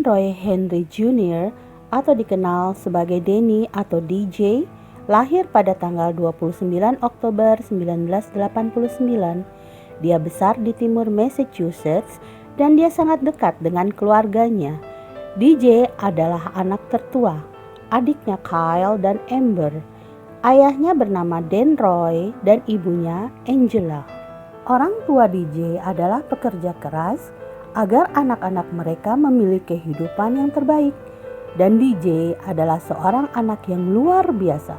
Roy Henry Jr. atau dikenal sebagai Denny atau DJ, lahir pada tanggal 29 Oktober 1989. Dia besar di timur Massachusetts dan dia sangat dekat dengan keluarganya. DJ adalah anak tertua, adiknya Kyle dan Amber. Ayahnya bernama Dan Roy dan ibunya Angela. Orang tua DJ adalah pekerja keras agar anak-anak mereka memiliki kehidupan yang terbaik. Dan DJ adalah seorang anak yang luar biasa.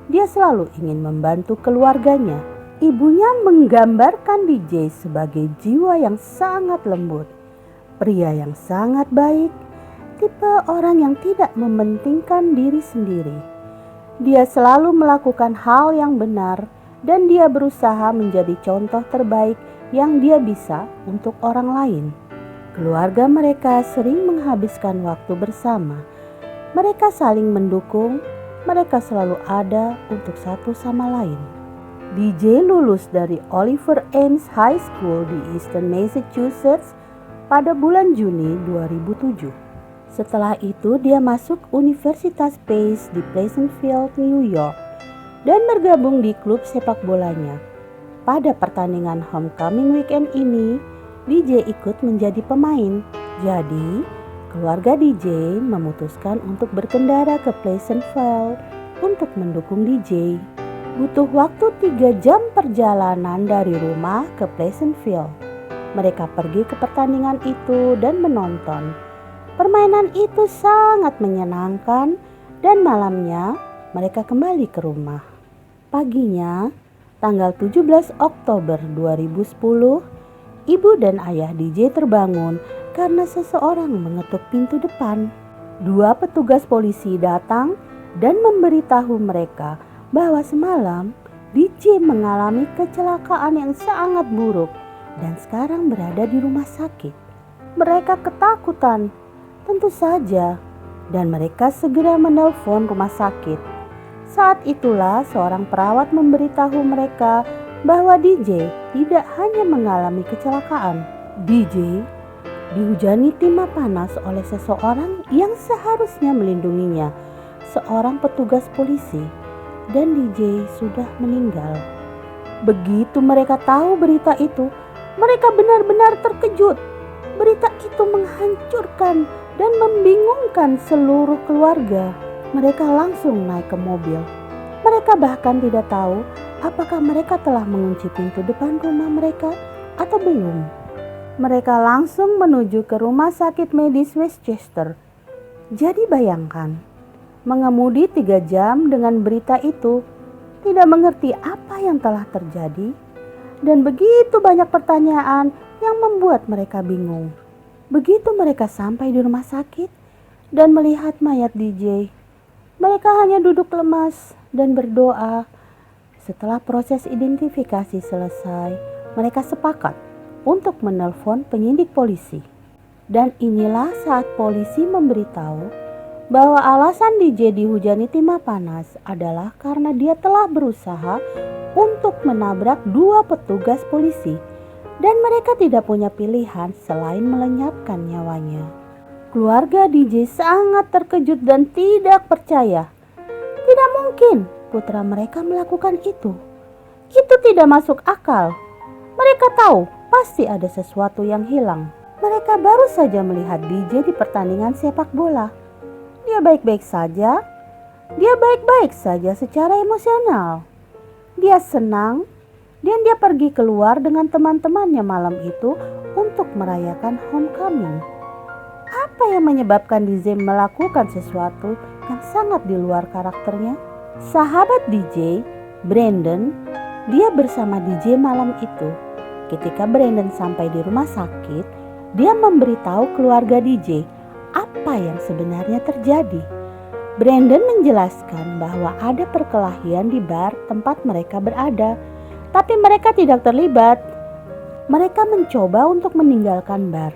Dia selalu ingin membantu keluarganya. Ibunya menggambarkan DJ sebagai jiwa yang sangat lembut, pria yang sangat baik, tipe orang yang tidak mementingkan diri sendiri. Dia selalu melakukan hal yang benar dan dia berusaha menjadi contoh terbaik yang dia bisa untuk orang lain. Keluarga mereka sering menghabiskan waktu bersama. Mereka saling mendukung, mereka selalu ada untuk satu sama lain. DJ lulus dari Oliver Ames High School di Eastern Massachusetts pada bulan Juni 2007. Setelah itu dia masuk Universitas Pace di Pleasantville, New York dan bergabung di klub sepak bolanya. Pada pertandingan homecoming weekend ini, DJ ikut menjadi pemain. Jadi, keluarga DJ memutuskan untuk berkendara ke Pleasantville untuk mendukung DJ. Butuh waktu 3 jam perjalanan dari rumah ke Pleasantville. Mereka pergi ke pertandingan itu dan menonton. Permainan itu sangat menyenangkan dan malamnya mereka kembali ke rumah. Paginya, tanggal 17 Oktober 2010, ibu dan ayah DJ terbangun karena seseorang mengetuk pintu depan. 2 petugas polisi datang dan memberitahu mereka bahwa semalam DJ mengalami kecelakaan yang sangat buruk dan sekarang berada di rumah sakit. Mereka ketakutan, tentu saja, dan mereka segera menelpon rumah sakit. Saat itulah seorang perawat memberitahu mereka bahwa DJ tidak hanya mengalami kecelakaan. DJ dihujani timah panas oleh seseorang yang seharusnya melindunginya, seorang petugas polisi, dan DJ sudah meninggal. Begitu mereka tahu berita itu, mereka benar-benar terkejut. Berita itu menghancurkan dan membingungkan seluruh keluarga. Mereka langsung naik ke mobil. Mereka bahkan tidak tahu apakah mereka telah mengunci pintu depan rumah mereka atau belum. Mereka langsung menuju ke rumah sakit medis Westchester. Jadi bayangkan, mengemudi 3 jam dengan berita itu, tidak mengerti apa yang telah terjadi, dan begitu banyak pertanyaan yang membuat mereka bingung. Begitu mereka sampai di rumah sakit dan melihat mayat DJ, mereka hanya duduk lemas dan berdoa. Setelah proses identifikasi selesai, mereka sepakat untuk menelpon penyidik polisi. Dan inilah saat polisi memberitahu bahwa alasan DJ dihujani timah panas adalah karena dia telah berusaha untuk menabrak 2 petugas polisi dan mereka tidak punya pilihan selain melenyapkan nyawanya. Keluarga DJ sangat terkejut dan tidak percaya. Tidak mungkin putra mereka melakukan itu. Itu tidak masuk akal. Mereka tahu pasti ada sesuatu yang hilang. Mereka baru saja melihat DJ di pertandingan sepak bola. Dia baik-baik saja. Dia baik-baik saja secara emosional. Dia senang dan dia pergi keluar dengan teman-temannya malam itu untuk merayakan homecoming. Apa yang menyebabkan DJ melakukan sesuatu yang sangat di luar karakternya? Sahabat DJ, Brandon, dia bersama DJ malam itu. Ketika Brandon sampai di rumah sakit, dia memberitahu keluarga DJ apa yang sebenarnya terjadi. Brandon menjelaskan bahwa ada perkelahian di bar tempat mereka berada, tapi mereka tidak terlibat. Mereka mencoba untuk meninggalkan bar.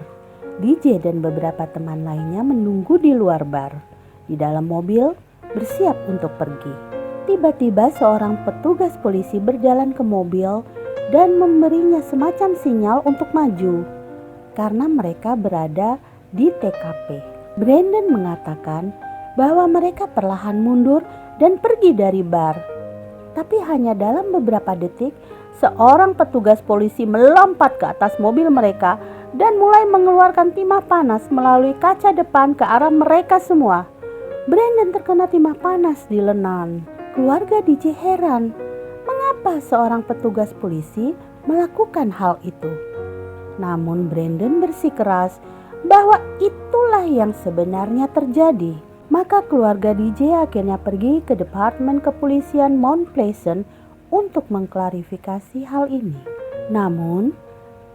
DJ dan beberapa teman lainnya menunggu di luar bar, di dalam mobil, bersiap untuk pergi. Tiba-tiba seorang petugas polisi berjalan ke mobil dan memberinya semacam sinyal untuk maju, karena mereka berada di TKP. Brandon mengatakan bahwa mereka perlahan mundur dan pergi dari bar. Tapi hanya dalam beberapa detik, seorang petugas polisi melompat ke atas mobil mereka dan mulai mengeluarkan timah panas melalui kaca depan ke arah mereka semua. Brandon terkena timah panas di lengan. Keluarga DJ heran, mengapa seorang petugas polisi melakukan hal itu. Namun Brandon bersikeras bahwa itulah yang sebenarnya terjadi. Maka keluarga DJ akhirnya pergi ke Departemen Kepolisian Mount Pleasant untuk mengklarifikasi hal ini. Namun,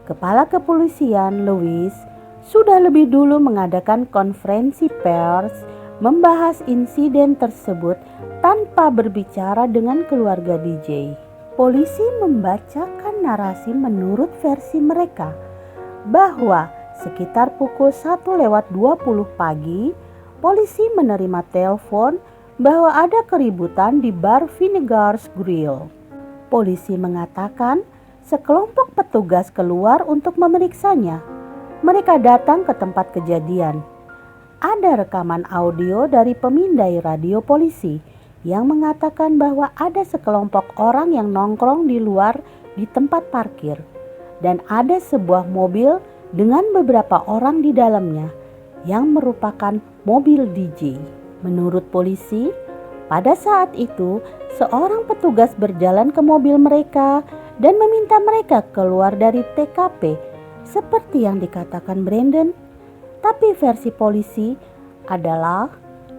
Kepala Kepolisian Louis sudah lebih dulu mengadakan konferensi pers membahas insiden tersebut tanpa berbicara dengan keluarga DJ. Polisi membacakan narasi menurut versi mereka bahwa sekitar pukul 1:20 pagi, polisi menerima telepon bahwa ada keributan di bar Vinegar's Grill. Polisi mengatakan sekelompok petugas keluar untuk memeriksanya. Mereka datang ke tempat kejadian. Ada rekaman audio dari pemindai radio polisi yang mengatakan bahwa ada sekelompok orang yang nongkrong di luar di tempat parkir dan ada sebuah mobil dengan beberapa orang di dalamnya yang merupakan mobil DJ. Menurut polisi, pada saat itu seorang petugas berjalan ke mobil mereka dan meminta mereka keluar dari TKP seperti yang dikatakan Brandon. Tapi versi polisi adalah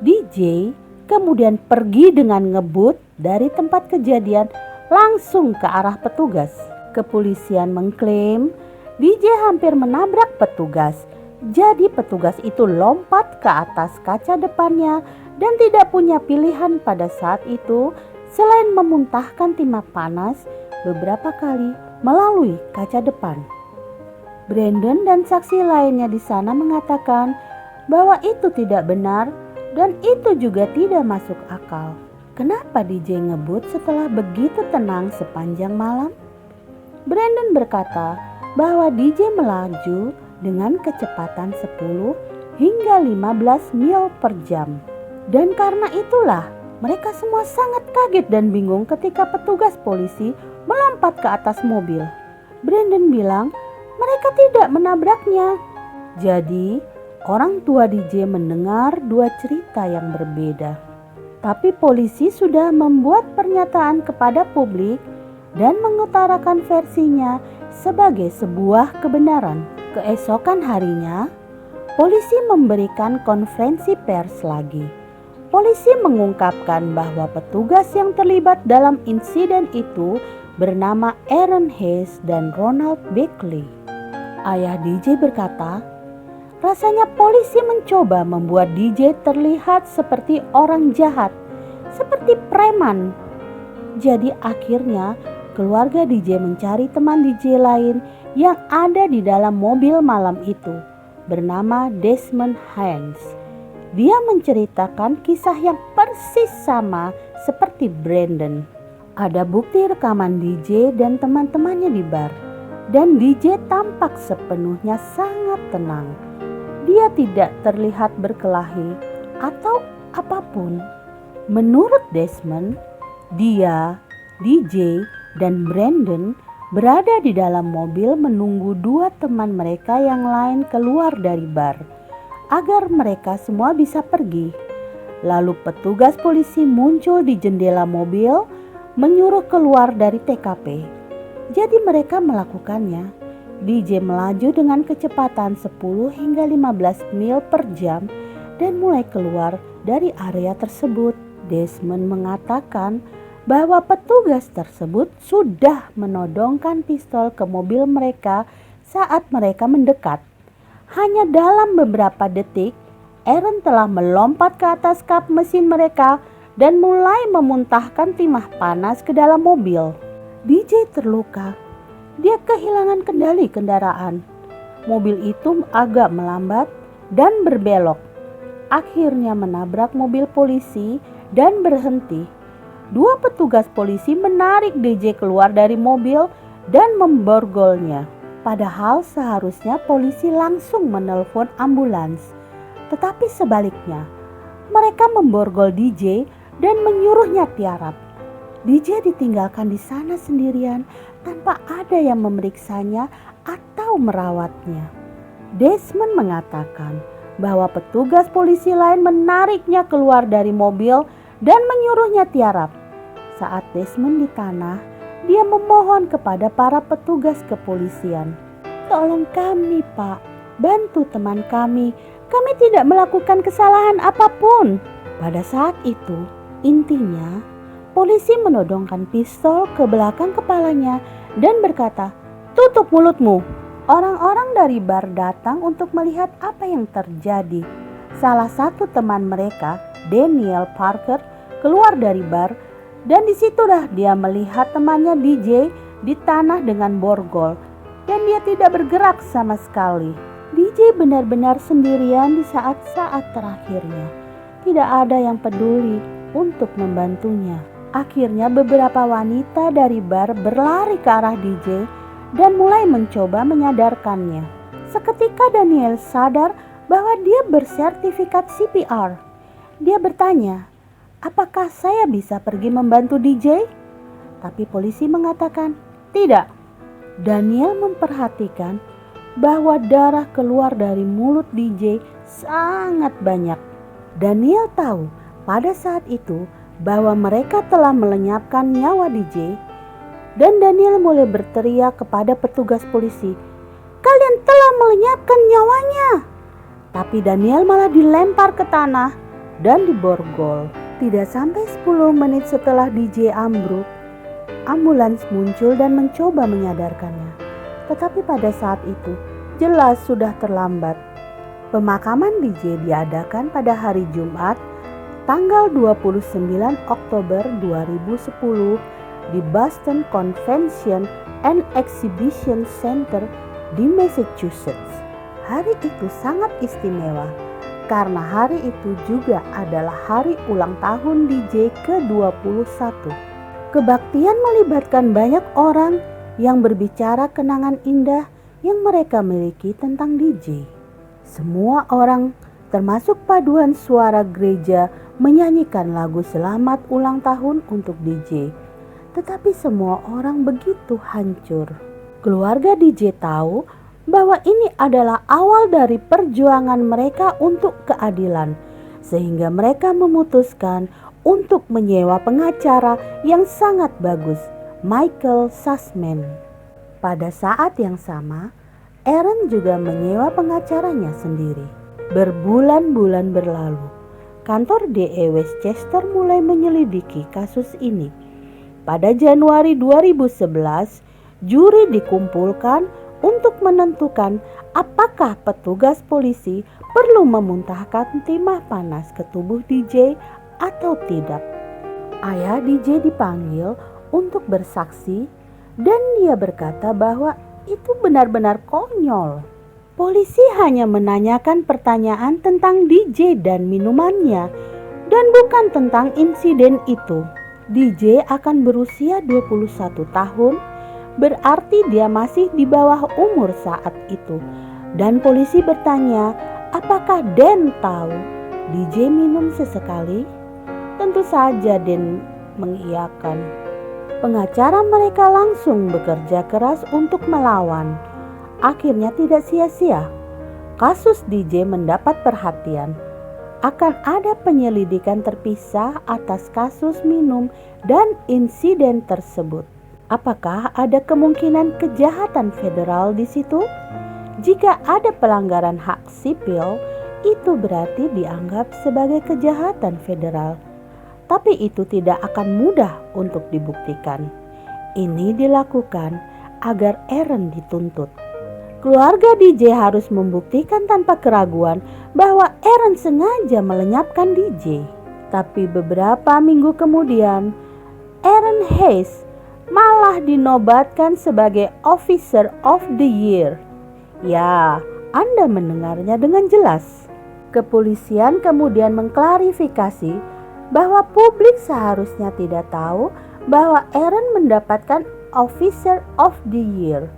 DJ kemudian pergi dengan ngebut dari tempat kejadian langsung ke arah petugas. Kepolisian mengklaim DJ hampir menabrak petugas. Jadi petugas itu lompat ke atas kaca depannya dan tidak punya pilihan pada saat itu selain memuntahkan timah panas beberapa kali melalui kaca depan. Brandon dan saksi lainnya di sana mengatakan bahwa itu tidak benar dan itu juga tidak masuk akal. Kenapa DJ ngebut setelah begitu tenang sepanjang malam? Brandon berkata bahwa DJ melaju dengan kecepatan 10 hingga 15 mil per jam. Dan karena itulah mereka semua sangat kaget dan bingung ketika petugas polisi melompat ke atas mobil. Brandon bilang mereka tidak menabraknya. Jadi orang tua DJ mendengar dua cerita yang berbeda. Tapi polisi sudah membuat pernyataan kepada publik dan mengutarakan versinya sebagai sebuah kebenaran. Keesokan harinya, polisi memberikan konferensi pers lagi. Polisi mengungkapkan bahwa petugas yang terlibat dalam insiden itu bernama Aaron Hayes dan Ronald Beckley. Ayah DJ berkata, rasanya polisi mencoba membuat DJ terlihat seperti orang jahat, seperti preman. Jadi akhirnya keluarga DJ mencari teman DJ lain yang ada di dalam mobil malam itu, bernama Desmond Haynes. Dia menceritakan kisah yang persis sama seperti Brandon. Ada bukti rekaman DJ dan teman-temannya di bar, dan DJ tampak sepenuhnya sangat tenang. Dia tidak terlihat berkelahi atau apapun. Menurut Desmond, dia, DJ, dan Brandon berada di dalam mobil menunggu dua teman mereka yang lain keluar dari bar agar mereka semua bisa pergi. Lalu petugas polisi muncul di jendela mobil menyuruh keluar dari TKP. Jadi mereka melakukannya. DJ melaju dengan kecepatan 10 hingga 15 mil per jam dan mulai keluar dari area tersebut. Desmond mengatakan bahwa petugas tersebut sudah menodongkan pistol ke mobil mereka saat mereka mendekat. Hanya dalam beberapa detik, Aaron telah melompat ke atas kap mesin mereka dan mulai memuntahkan timah panas ke dalam mobil. DJ terluka. Dia kehilangan kendali kendaraan. Mobil itu agak melambat dan berbelok. Akhirnya menabrak mobil polisi dan berhenti. Dua petugas polisi menarik DJ keluar dari mobil dan memborgolnya. Padahal seharusnya polisi langsung menelpon ambulans. Tetapi sebaliknya, mereka memborgol DJ dan menyuruhnya tiarap. DJ ditinggalkan di sana sendirian tanpa ada yang memeriksanya atau merawatnya. Desmond mengatakan bahwa petugas polisi lain menariknya keluar dari mobil dan menyuruhnya tiarap. Saat Desmond di tanah, dia memohon kepada para petugas kepolisian, "Tolong kami, Pak, bantu teman kami. Kami tidak melakukan kesalahan apapun." Pada saat itu, intinya, polisi menodongkan pistol ke belakang kepalanya dan berkata, "Tutup mulutmu." Orang-orang dari bar datang untuk melihat apa yang terjadi. Salah satu teman mereka, Daniel Parker, keluar dari bar dan disitulah dia melihat temannya DJ di tanah dengan borgol dan dia tidak bergerak sama sekali. DJ benar-benar sendirian di saat-saat terakhirnya. Tidak ada yang peduli untuk membantunya. Akhirnya beberapa wanita dari bar berlari ke arah DJ dan mulai mencoba menyadarkannya. Seketika Daniel sadar bahwa dia bersertifikat CPR. Dia bertanya, "Apakah saya bisa pergi membantu DJ?" Tapi polisi mengatakan, "Tidak." Daniel memperhatikan bahwa darah keluar dari mulut DJ sangat banyak. Daniel tahu pada saat itu bahwa mereka telah melenyapkan nyawa DJ. Dan Daniel mulai berteriak kepada petugas polisi, "Kalian telah melenyapkan nyawanya!" Tapi Daniel malah dilempar ke tanah dan diborgol. Tidak sampai 10 menit setelah DJ ambruk, ambulans muncul dan mencoba menyadarkannya. Tetapi pada saat itu, jelas sudah terlambat. Pemakaman DJ diadakan pada hari Jumat, tanggal 29 Oktober 2010 di Boston Convention and Exhibition Center di Massachusetts. Hari itu sangat istimewa karena hari itu juga adalah hari ulang tahun DJ ke-21. Kebaktian melibatkan banyak orang yang berbicara kenangan indah yang mereka miliki tentang DJ. Semua orang, termasuk paduan suara gereja, menyanyikan lagu selamat ulang tahun untuk DJ. Tetapi semua orang begitu hancur. Keluarga DJ tahu bahwa ini adalah awal dari perjuangan mereka untuk keadilan, sehingga mereka memutuskan untuk menyewa pengacara yang sangat bagus, Michael Sussman. Pada saat yang sama, Aaron juga menyewa pengacaranya sendiri. Berbulan-bulan berlalu, kantor DA Westchester mulai menyelidiki kasus ini. Pada Januari 2011, juri dikumpulkan untuk menentukan apakah petugas polisi perlu memuntahkan timah panas ke tubuh DJ atau tidak. Ayah DJ dipanggil untuk bersaksi dan dia berkata bahwa itu benar-benar konyol. Polisi hanya menanyakan pertanyaan tentang DJ dan minumannya dan bukan tentang insiden itu. DJ akan berusia 21 tahun, berarti dia masih di bawah umur saat itu. Dan polisi bertanya, apakah Dan tahu DJ minum sesekali? Tentu saja Dan mengiyakan. Pengacara mereka langsung bekerja keras untuk melawan. Akhirnya tidak sia-sia. Kasus DJ mendapat perhatian. Akan ada penyelidikan terpisah atas kasus minum dan insiden tersebut. Apakah ada kemungkinan kejahatan federal di situ? Jika ada pelanggaran hak sipil, itu berarti dianggap sebagai kejahatan federal. Tapi itu tidak akan mudah untuk dibuktikan. Ini dilakukan agar Aaron dituntut. Keluarga DJ harus membuktikan tanpa keraguan bahwa Aaron sengaja melenyapkan DJ. Tapi beberapa minggu kemudian, Aaron Hayes malah dinobatkan sebagai Officer of the Year. Ya, Anda mendengarnya dengan jelas. Kepolisian kemudian mengklarifikasi bahwa publik seharusnya tidak tahu bahwa Aaron mendapatkan Officer of the Year.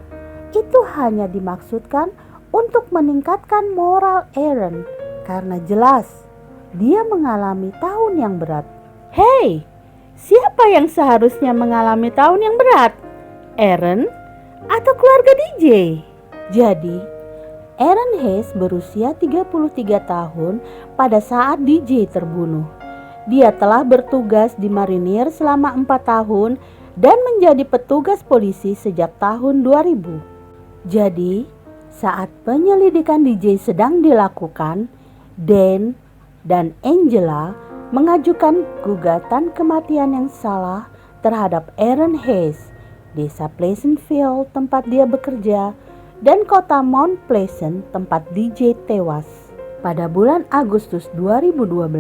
Itu hanya dimaksudkan untuk meningkatkan moral Aaron karena jelas dia mengalami tahun yang berat. Hei, siapa yang seharusnya mengalami tahun yang berat? Aaron atau keluarga DJ? Jadi, Aaron Hayes berusia 33 tahun pada saat DJ terbunuh. Dia telah bertugas di marinir selama 4 tahun dan menjadi petugas polisi sejak tahun 2000. Jadi, saat penyelidikan DJ sedang dilakukan, Dan dan Angela mengajukan gugatan kematian yang salah terhadap Aaron Hayes, desa Pleasantville tempat dia bekerja, dan kota Mount Pleasant tempat DJ tewas. Pada bulan Agustus 2012,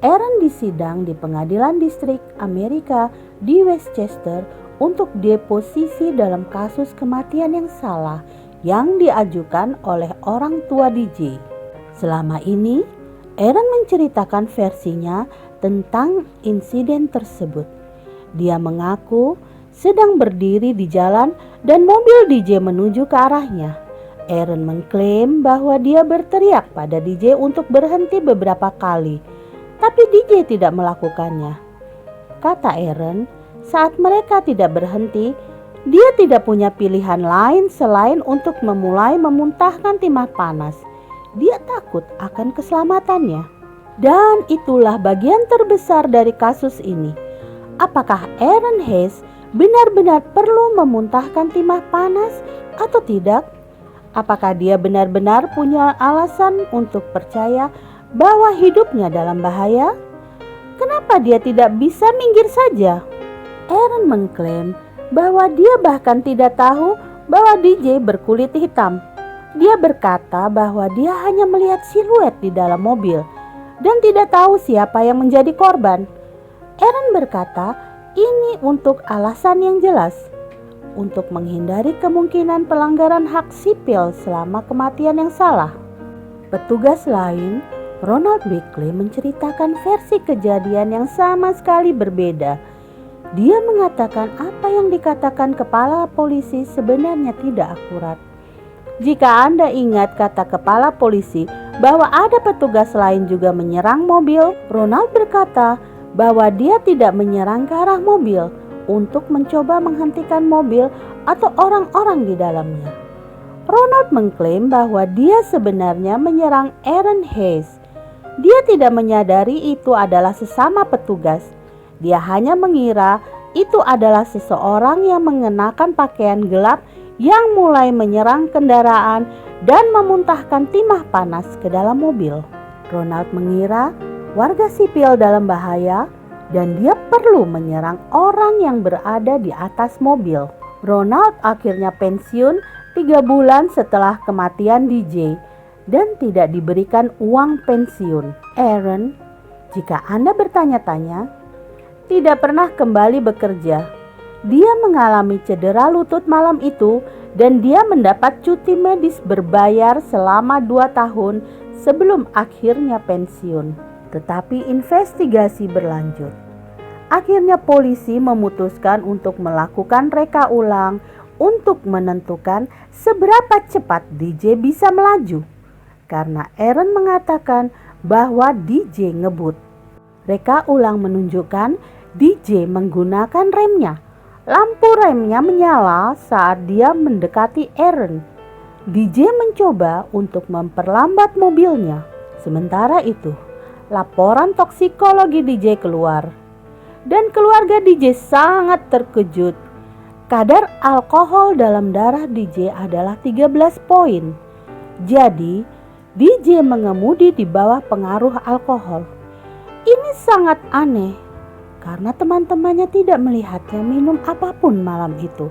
Aaron disidang di Pengadilan Distrik Amerika di Westchester untuk deposisi dalam kasus kematian yang salah yang diajukan oleh orang tua DJ. Selama ini, Aaron menceritakan versinya tentang insiden tersebut. Dia mengaku sedang berdiri di jalan dan mobil DJ menuju ke arahnya. Aaron mengklaim bahwa dia berteriak pada DJ untuk berhenti beberapa kali, tapi DJ tidak melakukannya. Kata Aaron, saat mereka tidak berhenti, dia tidak punya pilihan lain selain untuk memulai memuntahkan timah panas. Dia takut akan keselamatannya. Dan itulah bagian terbesar dari kasus ini. Apakah Aaron Hayes benar-benar perlu memuntahkan timah panas atau tidak? Apakah dia benar-benar punya alasan untuk percaya bahwa hidupnya dalam bahaya? Kenapa dia tidak bisa minggir saja? Aaron mengklaim bahwa dia bahkan tidak tahu bahwa DJ berkulit hitam. Dia berkata bahwa dia hanya melihat siluet di dalam mobil dan tidak tahu siapa yang menjadi korban. Aaron berkata ini untuk alasan yang jelas, untuk menghindari kemungkinan pelanggaran hak sipil selama kematian yang salah. Petugas lain, Ronald Beckley, menceritakan versi kejadian yang sama sekali berbeda. Dia mengatakan apa yang dikatakan kepala polisi sebenarnya tidak akurat. Jika Anda ingat kata kepala polisi bahwa ada petugas lain juga menyerang mobil, Ronald berkata bahwa dia tidak menyerang ke arah mobil untuk mencoba menghentikan mobil atau orang-orang di dalamnya. Ronald mengklaim bahwa dia sebenarnya menyerang Aaron Hayes. Dia tidak menyadari itu adalah sesama petugas. Dia hanya mengira itu adalah seseorang yang mengenakan pakaian gelap yang mulai menyerang kendaraan dan memuntahkan timah panas ke dalam mobil. Ronald mengira warga sipil dalam bahaya dan dia perlu menyerang orang yang berada di atas mobil. Ronald akhirnya pensiun 3 bulan setelah kematian DJ dan tidak diberikan uang pensiun. Aaron, jika Anda bertanya-tanya, tidak pernah kembali bekerja. Dia mengalami cedera lutut malam itu dan dia mendapat cuti medis berbayar selama 2 tahun sebelum akhirnya pensiun. Tetapi investigasi berlanjut. Akhirnya polisi memutuskan untuk melakukan reka ulang untuk menentukan seberapa cepat DJ bisa melaju. Karena Aaron mengatakan bahwa DJ ngebut. Reka ulang menunjukkan DJ menggunakan remnya. Lampu remnya menyala saat dia mendekati Aaron. DJ mencoba untuk memperlambat mobilnya. Sementara itu, laporan toksikologi DJ keluar. Dan keluarga DJ sangat terkejut. Kadar alkohol dalam darah DJ adalah 13 poin. Jadi, DJ mengemudi di bawah pengaruh alkohol. Ini sangat aneh karena teman-temannya tidak melihatnya minum apapun malam itu.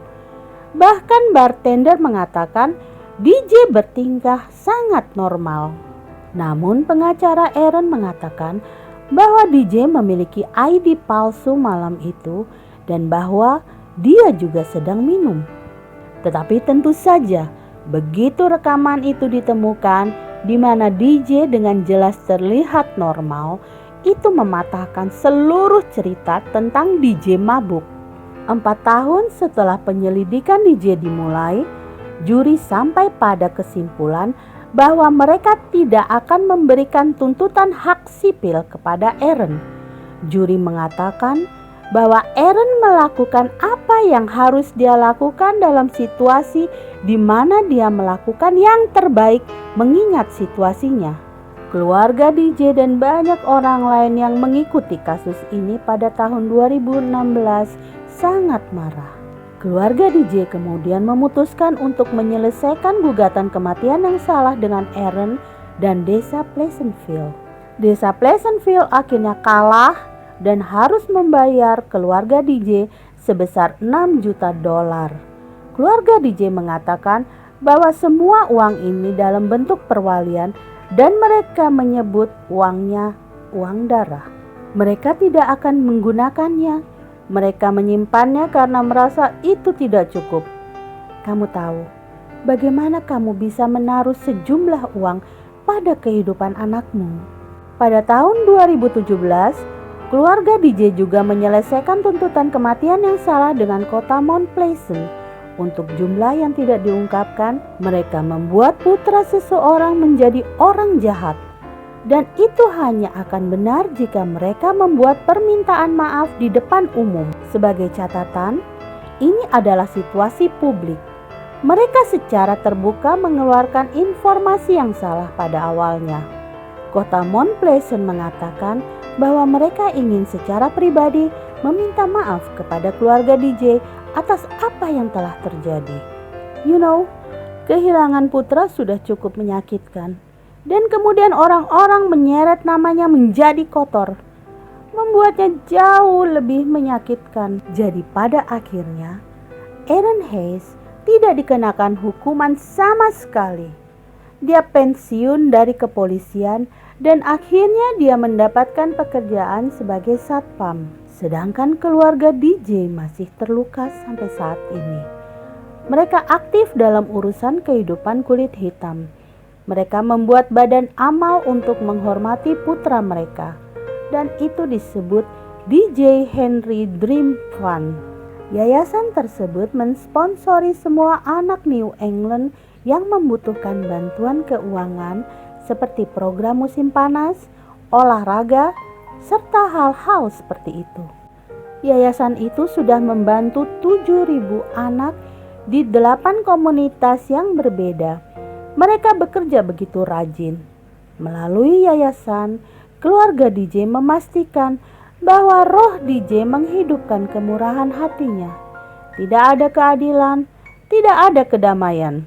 Bahkan bartender mengatakan DJ bertingkah sangat normal. Namun pengacara Aaron mengatakan bahwa DJ memiliki ID palsu malam itu dan bahwa dia juga sedang minum. Tetapi tentu saja begitu rekaman itu ditemukan di mana DJ dengan jelas terlihat normal, itu mematahkan seluruh cerita tentang DJ mabuk. 4 tahun setelah penyelidikan DJ dimulai, juri sampai pada kesimpulan bahwa mereka tidak akan memberikan tuntutan hak sipil kepada Aaron. Juri mengatakan bahwa Aaron melakukan apa yang harus dia lakukan dalam situasi di mana dia melakukan yang terbaik mengingat situasinya. Keluarga DJ dan banyak orang lain yang mengikuti kasus ini pada tahun 2016 sangat marah. Keluarga DJ kemudian memutuskan untuk menyelesaikan gugatan kematian yang salah dengan Aaron dan Desa Pleasantville. Desa Pleasantville akhirnya kalah dan harus membayar keluarga DJ sebesar $6 juta. Keluarga DJ mengatakan bahwa semua uang ini dalam bentuk perwalian dan mereka menyebut uangnya uang darah. Mereka tidak akan menggunakannya. Mereka menyimpannya karena merasa itu tidak cukup. Kamu tahu, bagaimana kamu bisa menaruh sejumlah uang pada kehidupan anakmu? Pada tahun 2017, keluarga DJ juga menyelesaikan tuntutan kematian yang salah dengan kota Mount Pleasant. Untuk jumlah yang tidak diungkapkan, mereka membuat putra seseorang menjadi orang jahat. Dan itu hanya akan benar jika mereka membuat permintaan maaf di depan umum. Sebagai catatan, ini adalah situasi publik. Mereka secara terbuka mengeluarkan informasi yang salah pada awalnya. Kota Mount Pleasant mengatakan bahwa mereka ingin secara pribadi meminta maaf kepada keluarga DJ atas apa yang telah terjadi. Kehilangan putra sudah cukup menyakitkan. Dan kemudian orang-orang menyeret namanya menjadi kotor, membuatnya jauh lebih menyakitkan. Jadi pada akhirnya Aaron Hayes tidak dikenakan hukuman sama sekali. Dia pensiun dari kepolisian dan akhirnya dia mendapatkan pekerjaan sebagai satpam. Sedangkan keluarga DJ masih terluka sampai saat ini. Mereka aktif dalam urusan kehidupan kulit hitam. Mereka membuat badan amal untuk menghormati putra mereka, dan itu disebut DJ Henry Dream Fund. Yayasan tersebut mensponsori semua anak New England yang membutuhkan bantuan keuangan seperti program musim panas, olahraga, serta hal-hal seperti itu. Yayasan itu sudah membantu 7.000 anak di 8 komunitas yang berbeda. Mereka bekerja begitu rajin. Melalui yayasan, keluarga DJ memastikan bahwa roh DJ menghidupkan kemurahan hatinya. Tidak ada keadilan, tidak ada kedamaian.